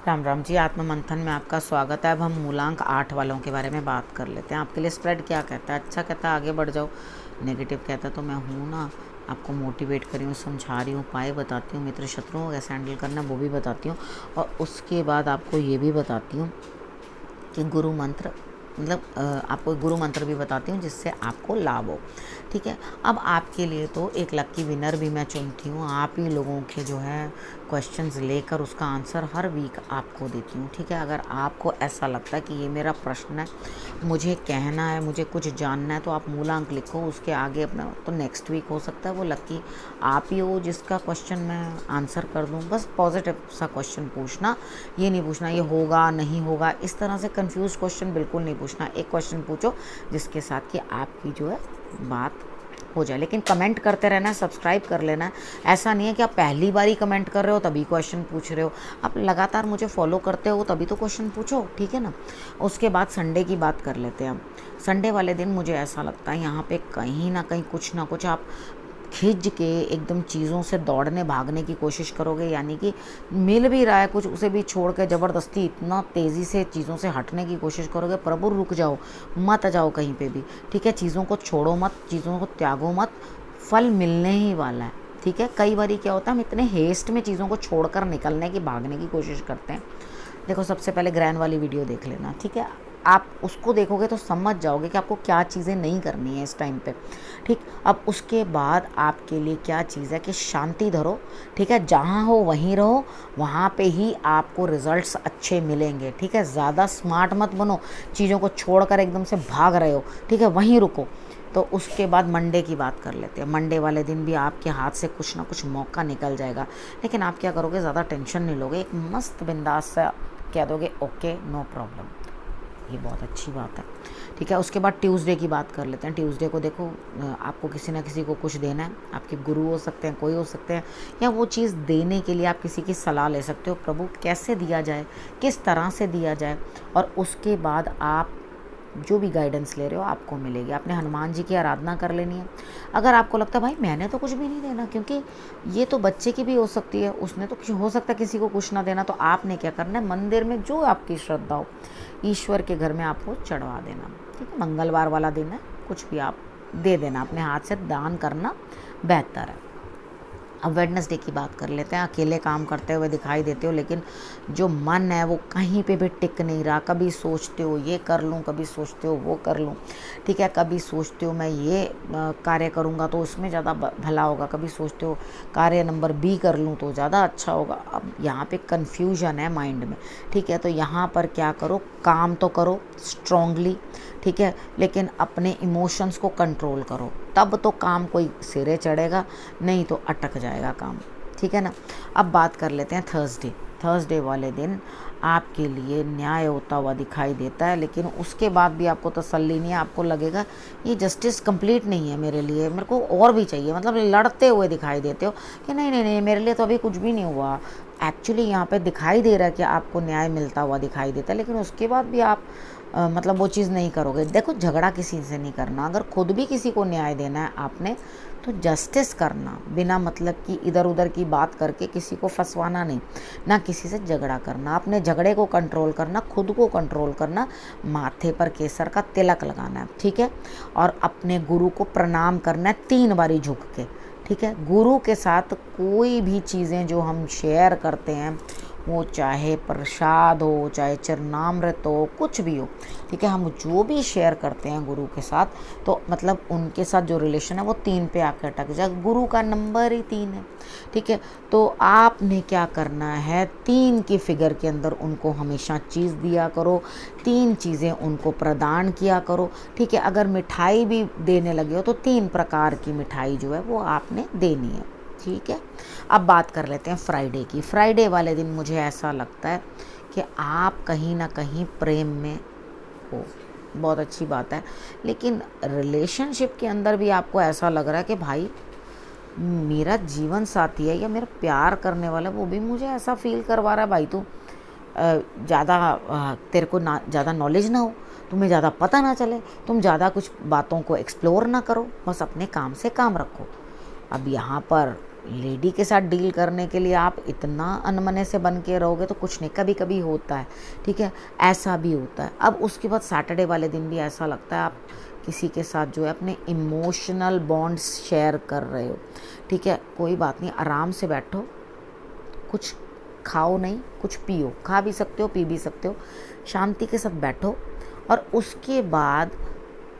राम राम जी। आत्म मंथन में आपका स्वागत है। अब हम मूलांक 8 वालों के बारे में बात कर लेते हैं। आपके लिए स्प्रेड क्या कहता है? अच्छा कहता है आगे बढ़ जाओ, नेगेटिव कहता है तो मैं हूँ ना, आपको मोटिवेट कर रही हूँ, समझा रही हूँ, उपाय बताती हूँ, मित्र शत्रुओं को कैसे हैंडल करना है वो भी बताती हूँ। और उसके बाद आपको ये भी बताती हूँ कि गुरु मंत्र आपको गुरु मंत्र भी बताती हूँ जिससे आपको लाभ हो। ठीक है, अब आपके लिए तो एक लक्की विनर भी मैं चुनती हूँ। आप ही लोगों के जो है क्वेश्चंस लेकर उसका आंसर हर वीक आपको देती हूँ। ठीक है, अगर आपको ऐसा लगता है कि ये मेरा प्रश्न है, मुझे कहना है, मुझे कुछ जानना है, तो आप मूलांक लिखो, उसके आगे अपना तो नेक्स्ट वीक हो सकता है वो लक्की आप ही हो जिसका क्वेश्चन मैं आंसर कर दूँ। बस पॉजिटिव सा क्वेश्चन पूछना, ये नहीं पूछना ये होगा नहीं होगा, इस तरह से कंफ्यूज क्वेश्चन बिल्कुल नहीं पूछना। एक क्वेश्चन पूछो जिसके साथ कि आपकी जो है बात हो जाए। लेकिन कमेंट करते रहना है, सब्सक्राइब कर लेना है। ऐसा नहीं है कि आप पहली बार ही कमेंट कर रहे हो तभी क्वेश्चन पूछ रहे हो। आप लगातार मुझे फॉलो करते हो तभी तो क्वेश्चन पूछो, ठीक है ना। उसके बाद संडे की बात कर लेते हैं हम। संडे वाले दिन मुझे ऐसा लगता है यहाँ पे कहीं ना कहीं कुछ ना कुछ आप खिंच के एकदम चीज़ों से दौड़ने भागने की कोशिश करोगे, यानी कि मिल भी रहा है कुछ उसे भी छोड़ के ज़बरदस्ती इतना तेज़ी से चीज़ों से हटने की कोशिश करोगे। प्रभु रुक जाओ, मत जाओ कहीं पे भी। ठीक है, चीज़ों को छोड़ो मत, चीज़ों को त्यागो मत, फल मिलने ही वाला है। ठीक है, कई बार क्या होता है हम इतने हेस्ट में चीज़ों को छोड़कर निकलने की भागने की कोशिश करते हैं। देखो, सबसे पहले ग्रैंड वाली वीडियो देख लेना, ठीक है। आप उसको देखोगे तो समझ जाओगे कि आपको क्या चीज़ें नहीं करनी है इस टाइम पे। ठीक, अब उसके बाद आपके लिए क्या चीज़ है कि शांति धरो। ठीक है, जहाँ हो वहीं रहो, वहाँ पे ही आपको रिजल्ट्स अच्छे मिलेंगे। ठीक है, ज़्यादा स्मार्ट मत बनो, चीज़ों को छोड़कर एकदम से भाग रहे हो। ठीक है, वहीं रुको। तो उसके बाद मंडे की बात कर लेते हैं। मंडे वाले दिन भी आपके हाथ से कुछ ना कुछ मौका निकल जाएगा, लेकिन आप क्या करोगे, ज़्यादा टेंशन नहीं लोगे, एक मस्त बिंदास सा कह दोगे ओके नो प्रॉब्लम। ये बहुत अच्छी बात है। ठीक है, उसके बाद ट्यूसडे की बात कर लेते हैं। ट्यूसडे को देखो, आपको किसी ना किसी को कुछ देना है। आपके गुरु हो सकते हैं, कोई हो सकते हैं, या वो चीज़ देने के लिए आप किसी की सलाह ले सकते हो। प्रभु कैसे दिया जाए, किस तरह से दिया जाए, और उसके बाद आप जो भी गाइडेंस ले रहे हो आपको मिलेगी। आपने हनुमान जी की आराधना कर लेनी है। अगर आपको लगता है भाई मैंने तो कुछ भी नहीं देना, क्योंकि ये तो बच्चे की भी हो सकती है, उसने तो हो सकता है किसी को कुछ ना देना, तो आपने क्या करना है, मंदिर में जो आपकी श्रद्धा हो, ईश्वर के घर में आपको चढ़वा देना। ठीक है, मंगलवार वाला दिन है, कुछ भी आप दे देना, अपने हाथ से दान करना बेहतर है। अब वेडनेसडे की बात कर लेते हैं। अकेले काम करते हुए दिखाई देते हो, लेकिन जो मन है वो कहीं पे भी टिक नहीं रहा। कभी सोचते हो ये कर लूँ, कभी सोचते हो वो कर लूँ। ठीक है, कभी सोचते हो मैं ये कार्य करूँगा तो उसमें ज़्यादा भला होगा, कभी सोचते हो कार्य नंबर बी कर लूँ तो ज़्यादा अच्छा होगा। अब यहाँ पे कन्फ्यूजन है माइंड में। ठीक है, तो यहाँ पर क्या करो, काम तो करो स्ट्रांगली। ठीक है, लेकिन अपने इमोशंस को कंट्रोल करो, तब तो काम कोई सिरे चढ़ेगा, नहीं तो अटक जाएगा काम। ठीक है ना। अब बात कर लेते हैं थर्सडे। थर्सडे वाले दिन आपके लिए न्याय होता हुआ दिखाई देता है, लेकिन उसके बाद भी आपको तसल्ली नहीं है। आपको लगेगा ये जस्टिस कंप्लीट नहीं है मेरे लिए, मेरे को और भी चाहिए। मतलब लड़ते हुए दिखाई देते हो कि नहीं नहीं नहीं, मेरे लिए तो अभी कुछ भी नहीं हुआ। एक्चुअली यहाँ पे दिखाई दे रहा है कि आपको न्याय मिलता हुआ दिखाई देता है, लेकिन उसके बाद भी आप मतलब वो चीज़ नहीं करोगे। देखो, झगड़ा किसी से नहीं करना। अगर खुद भी किसी को न्याय देना है आपने, तो जस्टिस करना, बिना मतलब कि इधर उधर की बात करके किसी को फंसवाना नहीं, ना किसी से झगड़ा करना। अपने झगड़े को कंट्रोल करना, खुद को कंट्रोल करना, माथे पर केसर का तिलक लगाना है। ठीक है, और अपने गुरु को प्रणाम करना है 3 बारी झुक के। ठीक है, गुरु के साथ कोई भी चीज़ें जो हम शेयर करते हैं, वो चाहे प्रसाद हो, चाहे चरणामृत हो, कुछ भी हो। ठीक है, हम जो भी शेयर करते हैं गुरु के साथ, तो मतलब उनके साथ जो रिलेशन है वो 3 पे आकर अटक जाए। गुरु का नंबर ही 3 है। ठीक है, तो आपने क्या करना है, 3 की फिगर के अंदर उनको हमेशा चीज़ दिया करो, 3 चीज़ें उनको प्रदान किया करो। ठीक है, अगर मिठाई भी देने लगे हो तो 3 प्रकार की मिठाई जो है वो आपने देनी है। ठीक है, अब बात कर लेते हैं फ्राइडे की। फ्राइडे वाले दिन मुझे ऐसा लगता है कि आप कहीं ना कहीं प्रेम में हो, बहुत अच्छी बात है, लेकिन रिलेशनशिप के अंदर भी आपको ऐसा लग रहा है कि भाई मेरा जीवन साथी है या मेरा प्यार करने वाला है, वो भी मुझे ऐसा फील करवा रहा है भाई तू ज़्यादा तेरे को ना ज़्यादा नॉलेज ना हो, तुम्हें ज़्यादा पता ना चले, तुम ज़्यादा कुछ बातों को एक्सप्लोर ना करो, बस अपने काम से काम रखो। अब यहाँ पर लेडी के साथ डील करने के लिए आप इतना अनमने से बन के रहोगे तो कुछ नहीं, कभी कभी होता है, ठीक है, ऐसा भी होता है। अब उसके बाद सैटरडे वाले दिन भी ऐसा लगता है आप किसी के साथ जो है अपने इमोशनल बॉन्ड्स शेयर कर रहे हो, ठीक है, कोई बात नहीं, आराम से बैठो, कुछ खाओ नहीं, कुछ पियो, खा भी सकते हो पी भी सकते हो, शांति के साथ बैठो और उसके बाद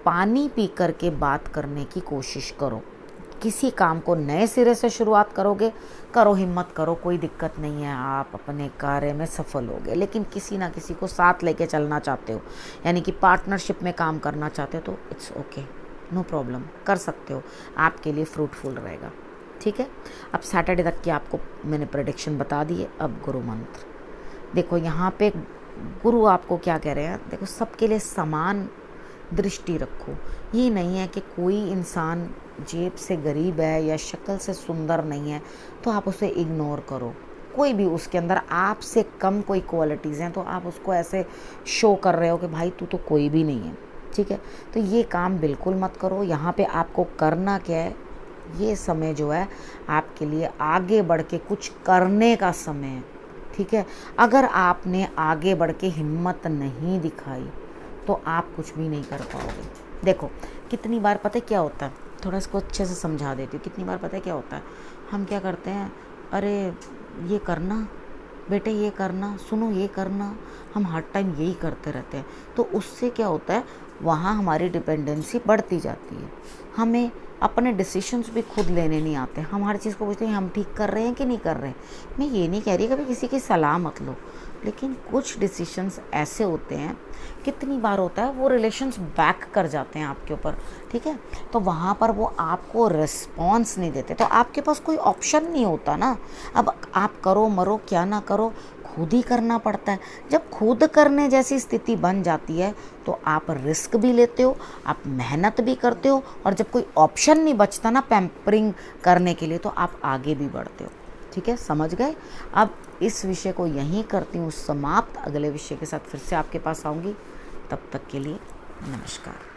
पानी पी कर के बात करने की कोशिश करो। किसी काम को नए सिरे से शुरुआत करोगे, करो, हिम्मत करो, कोई दिक्कत नहीं है, आप अपने कार्य में सफल होगे। लेकिन किसी ना किसी को साथ लेके चलना चाहते हो, यानी कि पार्टनरशिप में काम करना चाहते हो, तो इट्स ओके, नो प्रॉब्लम, कर सकते हो, आपके लिए फ्रूटफुल रहेगा, ठीक है। अब सैटरडे तक की आपको मैंने प्रेडिक्शन बता दी है। अब गुरु मंत्र देखो, यहाँ पे गुरु आपको क्या कह रहे हैं, देखो सबके लिए समान दृष्टि रखो। ये नहीं है कि कोई इंसान जेब से गरीब है या शक्ल से सुंदर नहीं है तो आप उसे इग्नोर करो। कोई भी उसके अंदर आपसे कम कोई क्वालिटीज़ हैं तो आप उसको ऐसे शो कर रहे हो कि भाई तू तो कोई भी नहीं है, ठीक है। तो ये काम बिल्कुल मत करो। यहाँ पे आपको करना क्या है, ये समय जो है आपके लिए आगे बढ़ के कुछ करने का समय है, ठीक है। अगर आपने आगे बढ़ के हिम्मत नहीं दिखाई तो आप कुछ भी नहीं कर पाओगे। देखो कितनी बार पता है क्या होता है, थोड़ा इसको अच्छे से समझा देती हूँ। कितनी बार पता है क्या होता है, हम क्या करते हैं, अरे ये करना बेटे, ये करना, सुनो ये करना, हम हर टाइम यही करते रहते हैं। तो उससे क्या होता है, वहाँ हमारी डिपेंडेंसी बढ़ती जाती है। हमें अपने डिसीजंस भी खुद लेने नहीं आते। हम हर चीज़ को पूछते हैं हम ठीक कर रहे हैं कि नहीं कर रहे हैं। मैं ये नहीं कह रही कभी किसी की सलाह मत लो, लेकिन कुछ डिसीजंस ऐसे होते हैं, कितनी बार होता है वो रिलेशंस बैक कर जाते हैं आपके ऊपर, ठीक है। तो वहाँ पर वो आपको रिस्पॉन्स नहीं देते, तो आपके पास कोई ऑप्शन नहीं होता ना। अब आप करो मरो क्या ना करो, खुद ही करना पड़ता है। जब खुद करने जैसी स्थिति बन जाती है तो आप रिस्क भी लेते हो, आप मेहनत भी करते हो, और जब कोई ऑप्शन नहीं बचता ना पैम्परिंग करने के लिए तो आप आगे भी बढ़ते हो, ठीक है, समझ गए। अब इस विषय को यहीं करती हूँ समाप्त। अगले विषय के साथ फिर से आपके पास आऊँगी, तब तक के लिए नमस्कार।